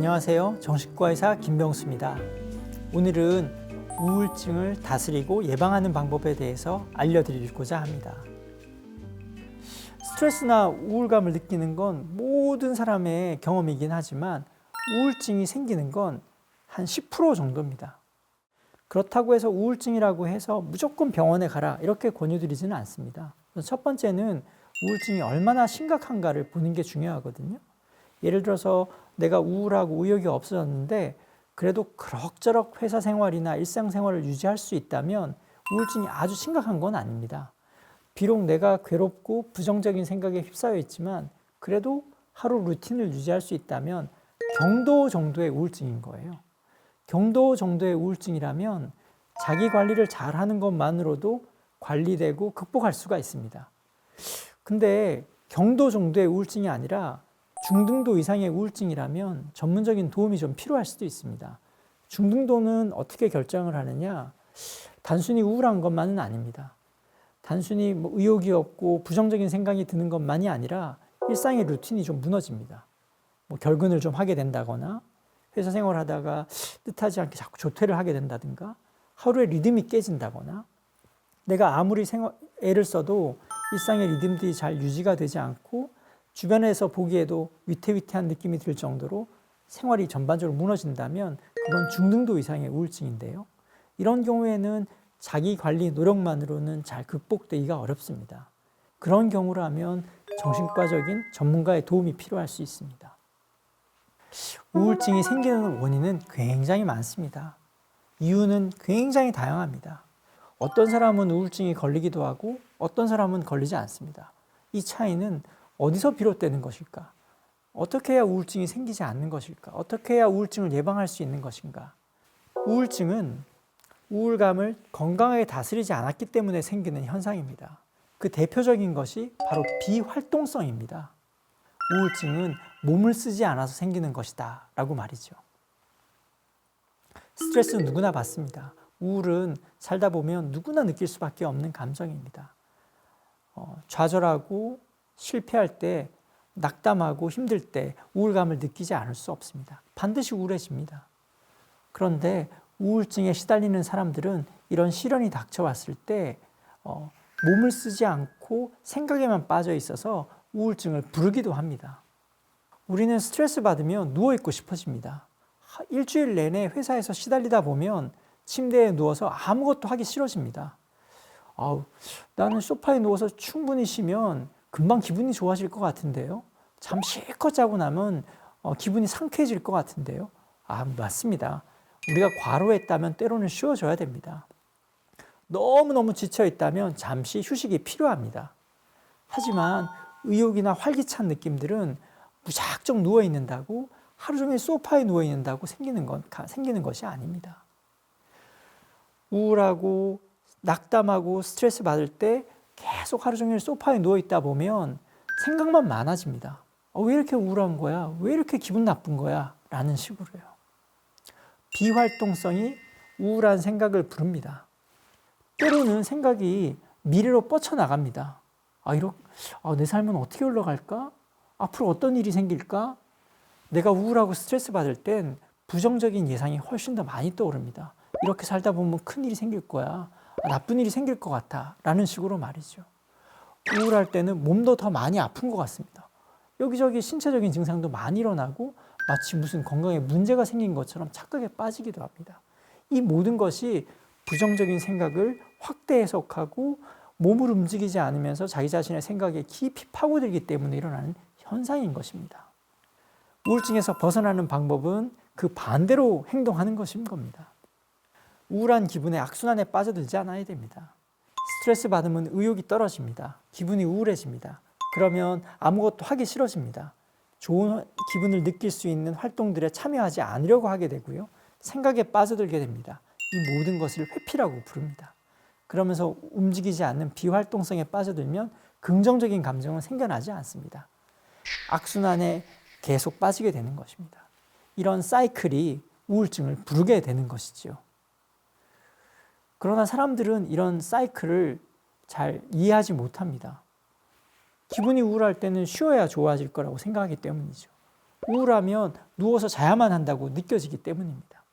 안녕하세요. 정신과 의사 김병수입니다. 오늘은 우울증을 다스리고 예방하는 방법에 대해서 알려드리고자 합니다. 스트레스나 우울감을 느끼는 건 모든 사람의 경험이긴 하지만 우울증이 생기는 건 한 10% 정도입니다. 그렇다고 해서 우울증이라고 해서 무조건 병원에 가라 이렇게 권유드리지는 않습니다. 첫 번째는 우울증이 얼마나 심각한가를 보는 게 중요하거든요. 예를 들어서 내가 우울하고 의욕이 없어졌는데 그래도 그럭저럭 회사 생활이나 일상생활을 유지할 수 있다면 우울증이 아주 심각한 건 아닙니다. 비록 내가 괴롭고 부정적인 생각에 휩싸여 있지만 그래도 하루 루틴을 유지할 수 있다면 경도 정도의 우울증인 거예요. 경도 정도의 우울증이라면 자기 관리를 잘하는 것만으로도 관리되고 극복할 수가 있습니다. 근데 경도 정도의 우울증이 아니라 중등도 이상의 우울증이라면 전문적인 도움이 좀 필요할 수도 있습니다. 중등도는 어떻게 결정을 하느냐? 단순히 우울한 것만은 아닙니다. 단순히 의욕이 없고 부정적인 생각이 드는 것만이 아니라 일상의 루틴이 좀 무너집니다. 결근을 좀 하게 된다거나 회사 생활을 하다가 뜻하지 않게 자꾸 조퇴를 하게 된다든가 하루의 리듬이 깨진다거나 내가 아무리 애를 써도 일상의 리듬들이 잘 유지가 되지 않고 주변에서 보기에도 위태위태한 느낌이 들 정도로 생활이 전반적으로 무너진다면 그건 중등도 이상의 우울증인데요. 이런 경우에는 자기 관리 노력만으로는 잘 극복되기가 어렵습니다. 그런 경우라면 정신과적인 전문가의 도움이 필요할 수 있습니다. 우울증이 생기는 원인은 굉장히 많습니다. 이유는 굉장히 다양합니다. 어떤 사람은 우울증이 걸리기도 하고 어떤 사람은 걸리지 않습니다. 이 차이는 어디서 비롯되는 것일까? 어떻게 해야 우울증이 생기지 않는 것일까? 어떻게 해야 우울증을 예방할 수 있는 것인가? 우울증은 우울감을 건강하게 다스리지 않았기 때문에 생기는 현상입니다. 그 대표적인 것이 바로 비활동성입니다. 우울증은 몸을 쓰지 않아서 생기는 것이다 라고 말이죠. 스트레스는 누구나 받습니다. 우울은 살다 보면 누구나 느낄 수밖에 없는 감정입니다. 좌절하고 실패할 때, 낙담하고 힘들 때 우울감을 느끼지 않을 수 없습니다. 반드시 우울해집니다. 그런데 우울증에 시달리는 사람들은 이런 시련이 닥쳐왔을 때 몸을 쓰지 않고 생각에만 빠져 있어서 우울증을 부르기도 합니다. 우리는 스트레스 받으면 누워있고 싶어집니다. 일주일 내내 회사에서 시달리다 보면 침대에 누워서 아무것도 하기 싫어집니다. 나는 소파에 누워서 충분히 쉬면 금방 기분이 좋아질 것 같은데요. 잠 실컷 자고 나면 기분이 상쾌해질 것 같은데요. 맞습니다. 우리가 과로했다면 때로는 쉬어줘야 됩니다. 너무너무 지쳐있다면 잠시 휴식이 필요합니다. 하지만 의욕이나 활기찬 느낌들은 무작정 누워있는다고 하루 종일 소파에 누워있는다고 생기는 것이 아닙니다. 우울하고 낙담하고 스트레스 받을 때 계속 하루 종일 소파에 누워있다 보면 생각만 많아집니다. 왜 이렇게 우울한 거야? 왜 이렇게 기분 나쁜 거야? 라는 식으로요. 비활동성이 우울한 생각을 부릅니다. 때로는 생각이 미래로 뻗쳐나갑니다. 내 삶은 어떻게 흘러갈까? 앞으로 어떤 일이 생길까? 내가 우울하고 스트레스 받을 땐 부정적인 예상이 훨씬 더 많이 떠오릅니다. 이렇게 살다 보면 큰일이 생길 거야. 나쁜 일이 생길 것 같아. 라는 식으로 말이죠. 우울할 때는 몸도 더 많이 아픈 것 같습니다. 여기저기 신체적인 증상도 많이 일어나고 마치 무슨 건강에 문제가 생긴 것처럼 착각에 빠지기도 합니다. 이 모든 것이 부정적인 생각을 확대 해석하고 몸을 움직이지 않으면서 자기 자신의 생각에 깊이 파고들기 때문에 일어나는 현상인 것입니다. 우울증에서 벗어나는 방법은 그 반대로 행동하는 것인 겁니다. 우울한 기분에 악순환에 빠져들지 않아야 됩니다. 스트레스 받으면 의욕이 떨어집니다. 기분이 우울해집니다. 그러면 아무것도 하기 싫어집니다. 좋은 기분을 느낄 수 있는 활동들에 참여하지 않으려고 하게 되고요. 생각에 빠져들게 됩니다. 이 모든 것을 회피라고 부릅니다. 그러면서 움직이지 않는 비활동성에 빠져들면 긍정적인 감정은 생겨나지 않습니다. 악순환에 계속 빠지게 되는 것입니다. 이런 사이클이 우울증을 부르게 되는 것이지요. 그러나 사람들은 이런 사이클을 잘 이해하지 못합니다. 기분이 우울할 때는 쉬어야 좋아질 거라고 생각하기 때문이죠. 우울하면 누워서 자야만 한다고 느껴지기 때문입니다.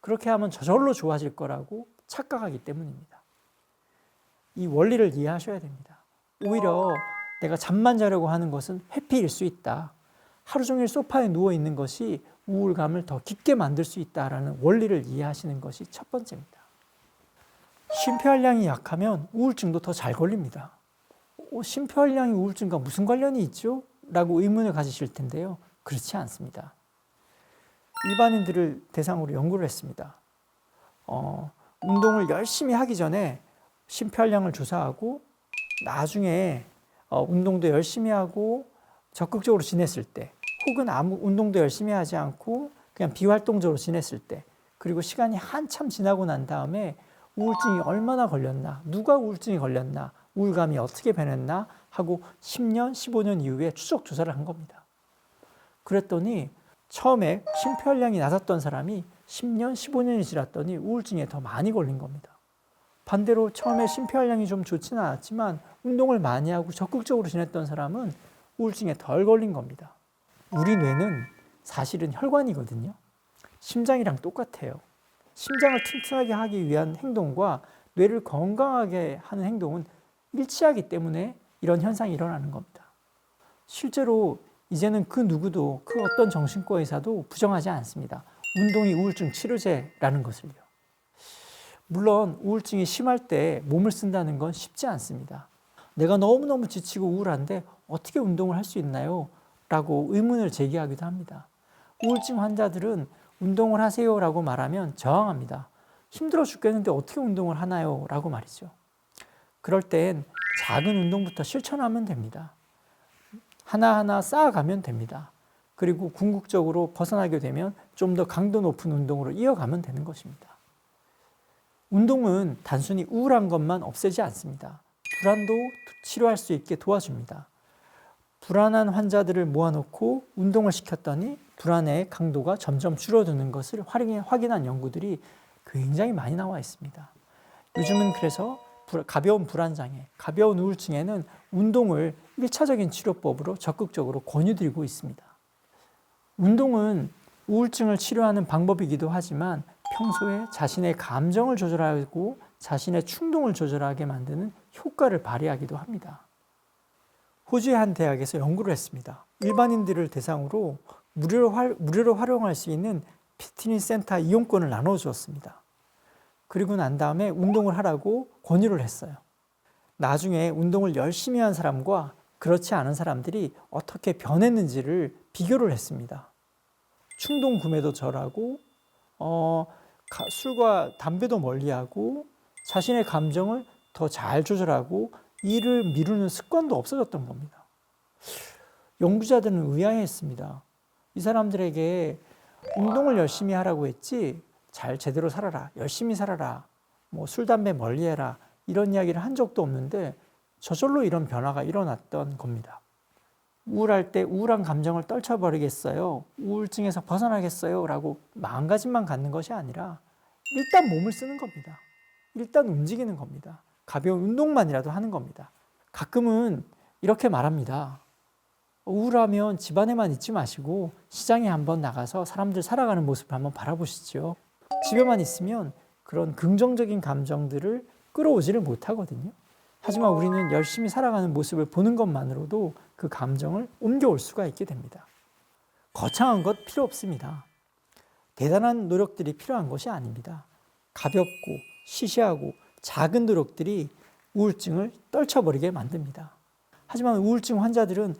그렇게 하면 저절로 좋아질 거라고 착각하기 때문입니다. 이 원리를 이해하셔야 됩니다. 오히려 내가 잠만 자려고 하는 것은 회피일 수 있다. 하루 종일 소파에 누워 있는 것이 우울감을 더 깊게 만들 수 있다라는 원리를 이해하시는 것이 첫 번째입니다. 심폐활량이 약하면 우울증도 더 잘 걸립니다. 심폐활량이 우울증과 무슨 관련이 있죠? 라고 의문을 가지실 텐데요. 그렇지 않습니다. 일반인들을 대상으로 연구를 했습니다. 운동을 열심히 하기 전에 심폐활량을 조사하고 나중에 운동도 열심히 하고 적극적으로 지냈을 때, 혹은 아무 운동도 열심히 하지 않고 그냥 비활동적으로 지냈을 때, 그리고 시간이 한참 지나고 난 다음에 우울증이 얼마나 걸렸나, 누가 우울증이 걸렸나, 우울감이 어떻게 변했나 하고 10년, 15년 이후에 추적 조사를 한 겁니다. 그랬더니 처음에 심폐활량이 낮았던 사람이 10년, 15년이 지났더니 우울증에 더 많이 걸린 겁니다. 반대로 처음에 심폐활량이 좀 좋지는 않았지만 운동을 많이 하고 적극적으로 지냈던 사람은 우울증에 덜 걸린 겁니다. 우리 뇌는 사실은 혈관이거든요. 심장이랑 똑같아요. 심장을 튼튼하게 하기 위한 행동과 뇌를 건강하게 하는 행동은 일치하기 때문에 이런 현상이 일어나는 겁니다. 실제로 이제는 그 누구도, 그 어떤 정신과 의사도 부정하지 않습니다. 운동이 우울증 치료제라는 것을요. 물론 우울증이 심할 때 몸을 쓴다는 건 쉽지 않습니다. 내가 너무너무 지치고 우울한데 어떻게 운동을 할 수 있나요? 라고 의문을 제기하기도 합니다. 우울증 환자들은 운동을 하세요 라고 말하면 저항합니다. 힘들어 죽겠는데 어떻게 운동을 하나요? 라고 말이죠. 그럴 땐 작은 운동부터 실천하면 됩니다. 하나하나 쌓아가면 됩니다. 그리고 궁극적으로 벗어나게 되면 좀 더 강도 높은 운동으로 이어가면 되는 것입니다. 운동은 단순히 우울한 것만 없애지 않습니다. 불안도 치료할 수 있게 도와줍니다. 불안한 환자들을 모아놓고 운동을 시켰더니 불안의 강도가 점점 줄어드는 것을 확인한 연구들이 굉장히 많이 나와 있습니다. 요즘은 그래서 가벼운 불안장애, 가벼운 우울증에는 운동을 1차적인 치료법으로 적극적으로 권유드리고 있습니다. 운동은 우울증을 치료하는 방법이기도 하지만 평소에 자신의 감정을 조절하고 자신의 충동을 조절하게 만드는 효과를 발휘하기도 합니다. 호주의 한 대학에서 연구를 했습니다. 일반인들을 대상으로 무료로 활용할 수 있는 피트니스 센터 이용권을 나눠주었습니다. 그리고 난 다음에 운동을 하라고 권유를 했어요. 나중에 운동을 열심히 한 사람과 그렇지 않은 사람들이 어떻게 변했는지를 비교를 했습니다. 충동 구매도 절하고 술과 담배도 멀리하고 자신의 감정을 더 잘 조절하고 일을 미루는 습관도 없어졌던 겁니다. 연구자들은 의아해했습니다. 이 사람들에게 운동을 열심히 하라고 했지 잘 제대로 살아라, 열심히 살아라, 술, 담배 멀리해라 이런 이야기를 한 적도 없는데 저절로 이런 변화가 일어났던 겁니다. 우울할 때 우울한 감정을 떨쳐버리겠어요? 우울증에서 벗어나겠어요? 라고 마음가짐만 갖는 것이 아니라 일단 몸을 쓰는 겁니다. 일단 움직이는 겁니다. 가벼운 운동만이라도 하는 겁니다. 가끔은 이렇게 말합니다. 우울하면 집안에만 있지 마시고 시장에 한번 나가서 사람들 살아가는 모습을 한번 바라보시죠. 집에만 있으면 그런 긍정적인 감정들을 끌어오지를 못하거든요. 하지만 우리는 열심히 살아가는 모습을 보는 것만으로도 그 감정을 옮겨올 수가 있게 됩니다. 거창한 것 필요 없습니다. 대단한 노력들이 필요한 것이 아닙니다. 가볍고 시시하고 작은 노력들이 우울증을 떨쳐버리게 만듭니다. 하지만 우울증 환자들은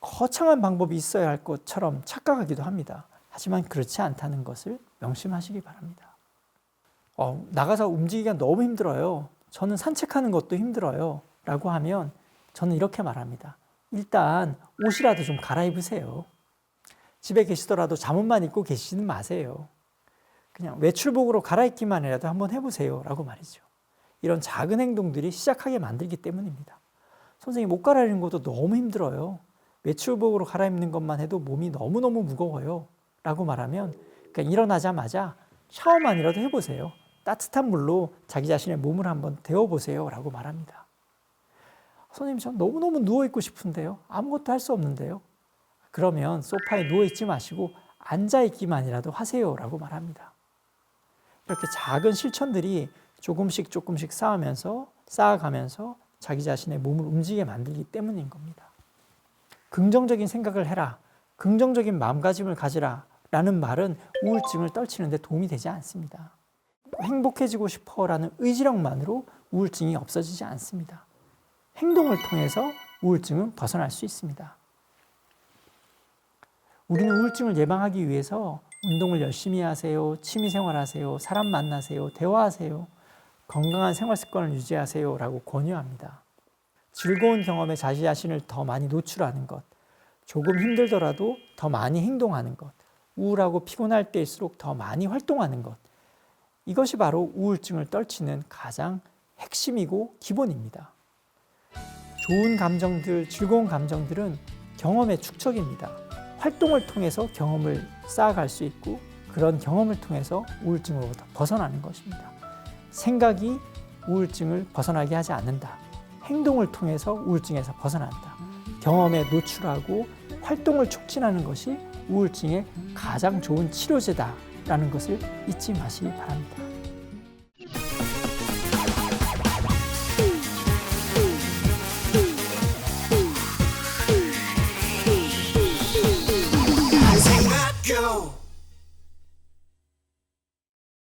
거창한 방법이 있어야 할 것처럼 착각하기도 합니다. 하지만 그렇지 않다는 것을 명심하시기 바랍니다. 나가서 움직이기가 너무 힘들어요. 저는 산책하는 것도 힘들어요. 라고 하면 저는 이렇게 말합니다. 일단 옷이라도 좀 갈아입으세요. 집에 계시더라도 잠옷만 입고 계시지는 마세요. 그냥 외출복으로 갈아입기만이라도 한번 해보세요. 라고 말이죠. 이런 작은 행동들이 시작하게 만들기 때문입니다. 선생님, 옷 갈아입는 것도 너무 힘들어요. 외출복으로 갈아입는 것만 해도 몸이 너무너무 무거워요. 라고 말하면 그냥 일어나자마자 샤워만이라도 해보세요. 따뜻한 물로 자기 자신의 몸을 한번 데워보세요. 라고 말합니다. 선생님, 전 너무너무 누워있고 싶은데요. 아무것도 할 수 없는데요. 그러면 소파에 누워 있지 마시고 앉아 있기만이라도 하세요라고 말합니다. 이렇게 작은 실천들이 조금씩 쌓아가면서 자기 자신의 몸을 움직이게 만들기 때문인 겁니다. 긍정적인 생각을 해라, 긍정적인 마음가짐을 가지라 라는 말은 우울증을 떨치는 데 도움이 되지 않습니다. 행복해지고 싶어라는 의지력만으로 우울증이 없어지지 않습니다. 행동을 통해서 우울증은 벗어날 수 있습니다. 우리는 우울증을 예방하기 위해서 운동을 열심히 하세요, 취미생활 하세요, 사람 만나세요, 대화하세요, 건강한 생활 습관을 유지하세요 라고 권유합니다. 즐거운 경험에 자기 자신을 더 많이 노출하는 것, 조금 힘들더라도 더 많이 행동하는 것, 우울하고 피곤할 때일수록 더 많이 활동하는 것, 이것이 바로 우울증을 떨치는 가장 핵심이고 기본입니다. 좋은 감정들, 즐거운 감정들은 경험의 축적입니다. 활동을 통해서 경험을 쌓아갈 수 있고 그런 경험을 통해서 우울증으로부터 벗어나는 것입니다. 생각이 우울증을 벗어나게 하지 않는다. 행동을 통해서 우울증에서 벗어난다. 경험에 노출하고 활동을 촉진하는 것이 우울증의 가장 좋은 치료제다라는 것을 잊지 마시기 바랍니다.